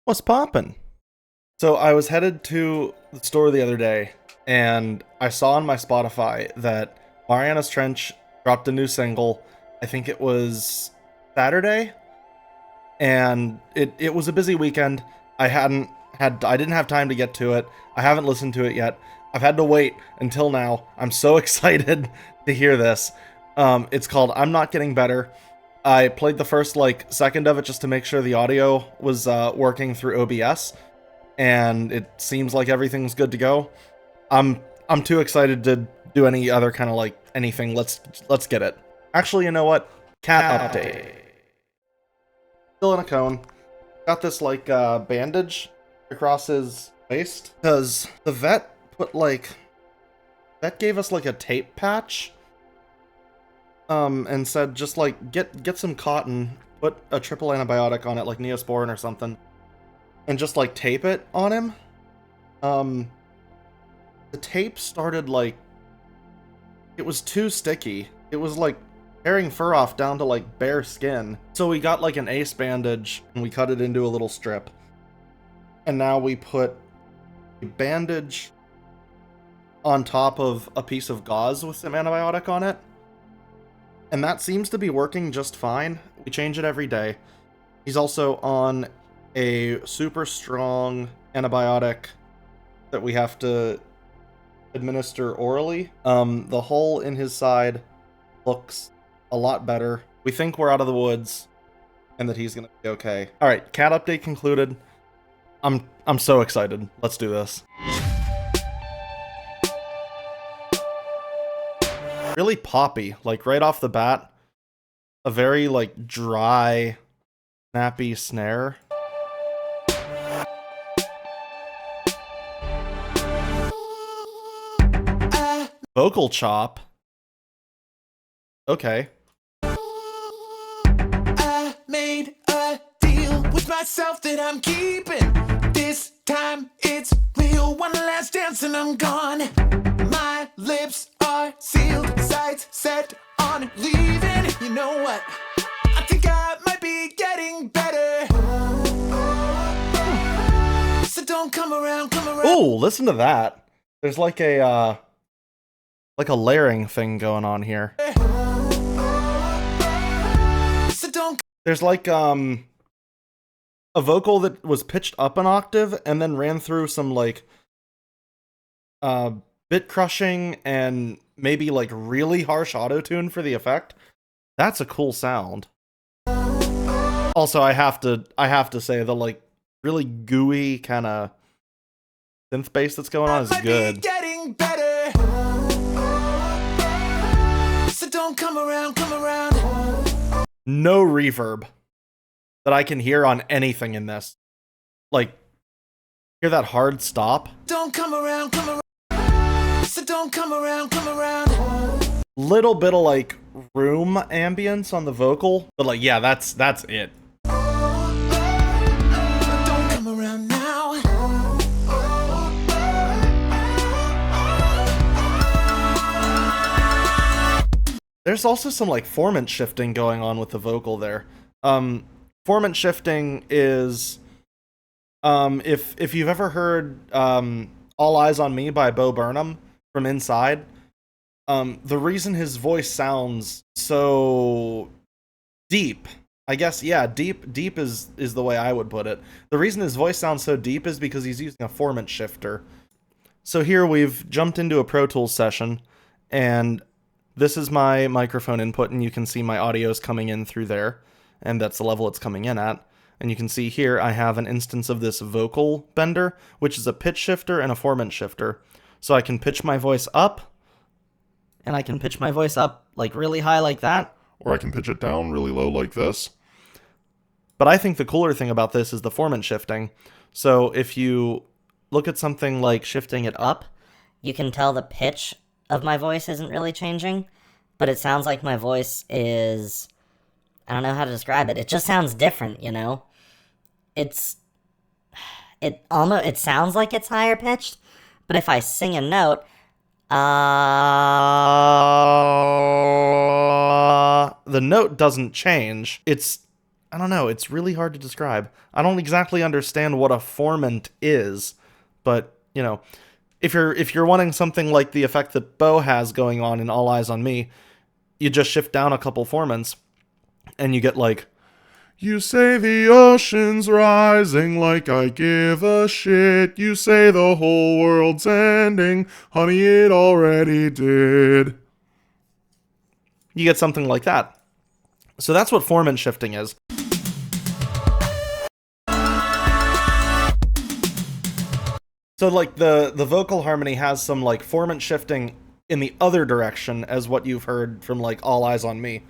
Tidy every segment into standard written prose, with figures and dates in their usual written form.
What's poppin'? So I was headed to the store the other day, and I saw on my Spotify that Marianas Trench dropped a new single. I think it was Saturday, and it was a busy weekend. I didn't have time to get to it. I haven't listened to it yet. I've had to wait until now. I'm so excited to hear this. It's called I'm Not Getting Better. I played the first second of it just to make sure the audio was working through OBS, and it seems like everything's good to go. I'm too excited to do any other kind of anything. Let's get it. Actually, you know what? Cat update. Still in a cone. Got this bandage across his waist because the vet gave us a tape patch. And said just get some cotton, put a triple antibiotic on it, like Neosporin or something, and just tape it on him. The tape started it was too sticky. It was tearing fur off down to bare skin. So we got an ace bandage and we cut it into a little strip. And now we put a bandage on top of a piece of gauze with some antibiotic on it. And that seems to be working just fine. We change it every day. He's also on a super strong antibiotic that we have to administer orally. The hole in his side looks a lot better. We think we're out of the woods and that he's gonna be okay. Alright, cat update concluded. I'm so excited. Let's do this. Really poppy, right off the bat. A very dry, snappy snare. Vocal chop. Okay. I made a deal with myself that I'm keeping. This time it's real. One last dance and I'm gone. My lips are sealed, sights set on leaving. You know what? I think I might be getting better. So don't come around. Ooh, listen to that. There's a layering thing going on here. So don't. There's a vocal that was pitched up an octave and then ran through some bit crushing and maybe really harsh auto-tune for the effect. That's a cool sound. Also, I have to say the really gooey kind of synth bass that's going on is good. Getting better. So don't come around. No reverb that I can hear on anything in this. Hear that hard stop? Don't come around. So don't come around. Little bit of room ambience on the vocal, but yeah, that's it. Don't come around now. There's also some formant shifting going on with the vocal there. Formant shifting is if you've ever heard All Eyes on Me by Bo Burnham from Inside, the reason his voice sounds so deep, I guess, yeah, deep is the way I would put it. The reason his voice sounds so deep is because he's using a formant shifter. So here we've jumped into a Pro Tools session, and this is my microphone input, and you can see my audio is coming in through there, and that's the level it's coming in at. And you can see here I have an instance of this vocal bender, which is a pitch shifter and a formant shifter. So I can pitch my voice up, and I can pitch my voice up really high like that. Or I can pitch it down really low like this. But I think the cooler thing about this is the formant shifting. So if you look at something like shifting it up, You can tell the pitch of my voice isn't really changing, but it sounds like my voice is, I don't know how to describe it. It just sounds different, you know? It sounds like it's higher pitched, but if I sing a note, the note doesn't change. It's I don't know, it's really hard to describe. I don't exactly understand what a formant is, but, you know, if you're wanting something like the effect that Bo has going on in All Eyes on Me, you just shift down a couple formants, and you get like, You say the ocean's rising like I give a shit. You say the whole world's ending. Honey, it already did. you get something like that. So that's what formant shifting is. So like the vocal harmony has some like formant shifting in the other direction as what you've heard from like All Eyes on Me.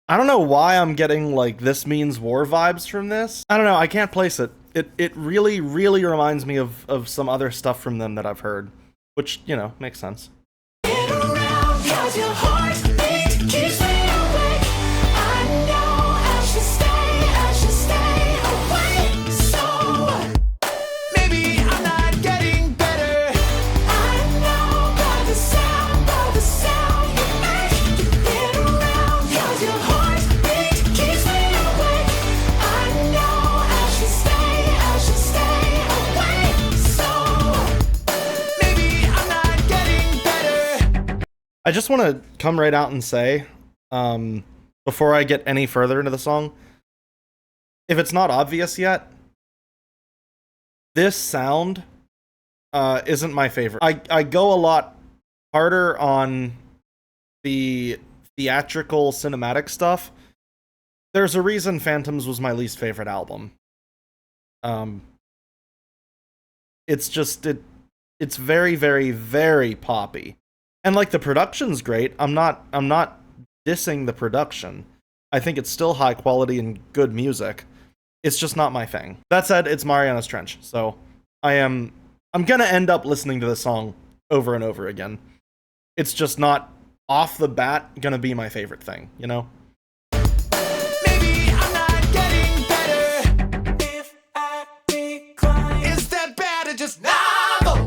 I don't know why I'm getting like This Means War vibes from this. I don't know, I can't place it. It really, really reminds me of some other stuff from them that I've heard. Which, you know, makes sense. I just want to come right out and say, before I get any further into the song, if it's not obvious yet, this sound isn't my favorite. I go a lot harder on the theatrical cinematic stuff. There's a reason Phantoms was my least favorite album. It's just, it's very, very, very poppy. And like the production's great. I'm not dissing the production. I think it's still high quality and good music. It's just not my thing. That said, it's Marianas Trench, so I'm gonna end up listening to this song over and over again. It's just not off the bat gonna be my favorite thing, you know? Maybe I'm not getting better if I decline. Is that bad or just novel?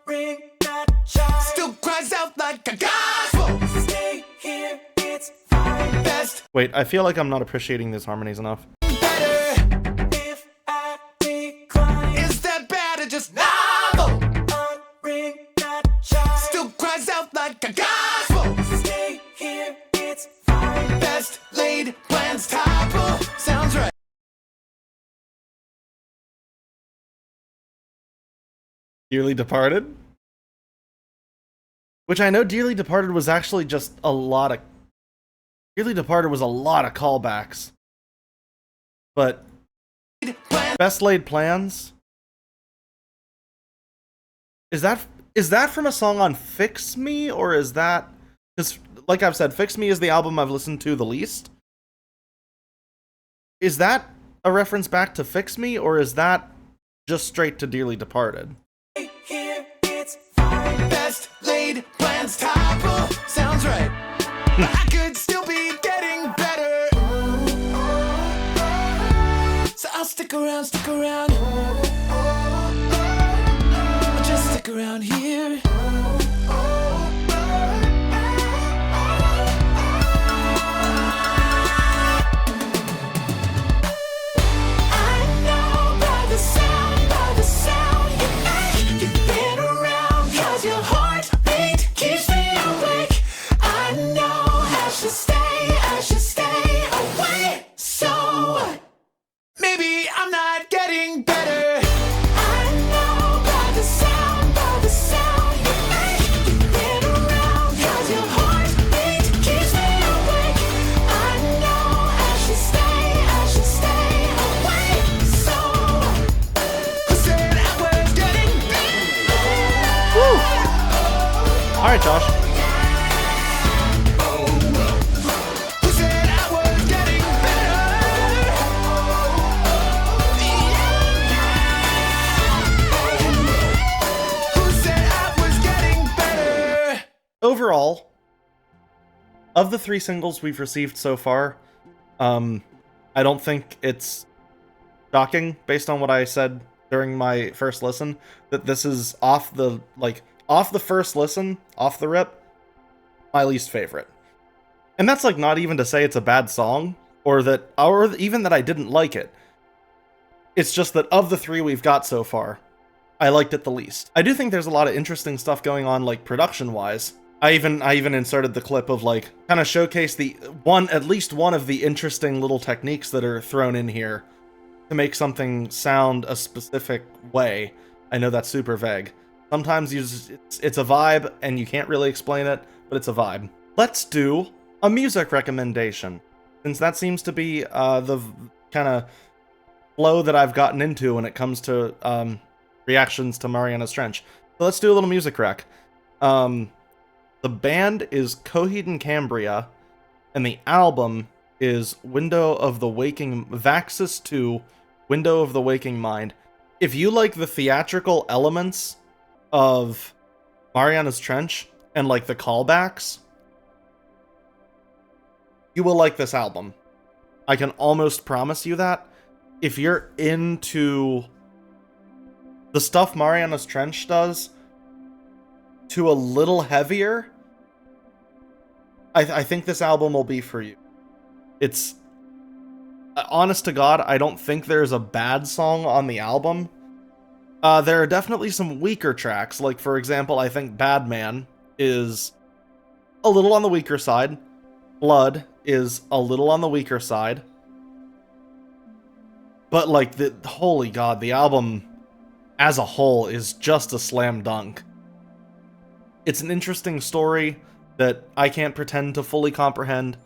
Ring that child still cries out like a gospel. Stay here, it's fine. Best Wait, I feel like I'm not appreciating these harmonies enough. better if I decline. Is that bad or just novel? Ring that child still cries out like a gospel. Stay here, it's fine. Best laid plans topple. Sounds right. Dearly Departed? Which I know Dearly Departed was actually just a lot of... Dearly Departed was a lot of callbacks. But... Best Laid Plans? Is that from a song on Fix Me? Or is that... Because, like I've said, Fix Me is the album I've listened to the least. Is that a reference back to Fix Me? Or is that just straight to Dearly Departed? Here, it's fine. Best laid plans topple. Sounds right. But I could still be getting better. So I'll stick around. I'll just stick around here. I know by the sound you make. You've been around 'cause your heartbeat keeps me awake. I know I should stay away. So what? Maybe I'm not getting better. I know by the sound you make. You've been around 'cause your heartbeat keeps me awake. I know I should stay away. So who said I was getting better? Alright, Josh. Who said I was getting better? Who said I was getting better? Overall, of the 3 singles we've received so far, I don't think it's shocking based on what I said during my first listen that this is off the first listen, off the rip, my least favorite. And that's like not even to say it's a bad song or even that I didn't like it. It's just that of the three we've got so far, I liked it the least. I do think there's a lot of interesting stuff going on, like production-wise. I even inserted the clip of like kind of showcase at least one of the interesting little techniques that are thrown in here to make something sound a specific way. I know that's super vague. Sometimes it's a vibe and you can't really explain it, but it's a vibe. Let's do a music recommendation, since that seems to be the kind of flow that I've gotten into when it comes to reactions to Marianas Trench. So let's do a little music rec. The band is Coheed and Cambria, and the album is Vaxis 2, Window of the Waking Mind. If you like the theatrical elements of Marianas Trench and like the callbacks, you will like this album. I can almost promise you that. If you're into the stuff Marianas Trench does to a little heavier, I think this album will be for you. It's honest to God, I don't think there's a bad song on the album. There are definitely some weaker tracks, like for example, I think Bad Man is a little on the weaker side. Blood is a little on the weaker side. But like, holy God, the album as a whole is just a slam dunk. It's an interesting story that I can't pretend to fully comprehend,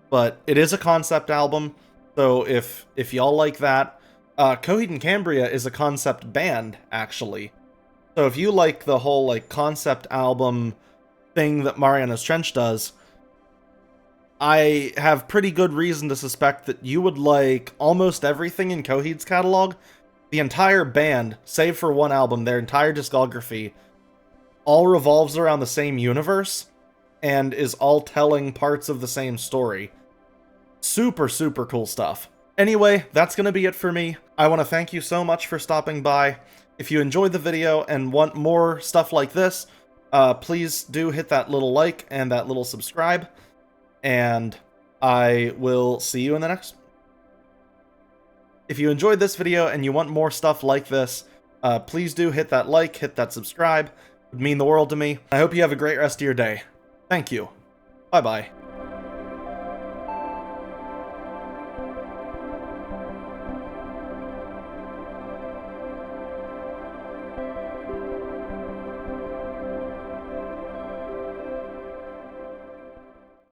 but it is a concept album, so if y'all like that, Coheed and Cambria is a concept band, actually. So if you like the whole like concept album thing that Marianas Trench does, I have pretty good reason to suspect that you would like almost everything in Coheed's catalog. The entire band, save for one album, their entire discography, all revolves around the same universe and is all telling parts of the same story. Super, super cool stuff. Anyway, that's going to be it for me. I want to thank you so much for stopping by. If you enjoyed the video and want more stuff like this, please do hit that little like and that little subscribe. And I will see you in the next. If you enjoyed this video and you want more stuff like this, please do hit that like, hit that subscribe. It would mean the world to me. I hope you have a great rest of your day. Thank you. Bye-bye.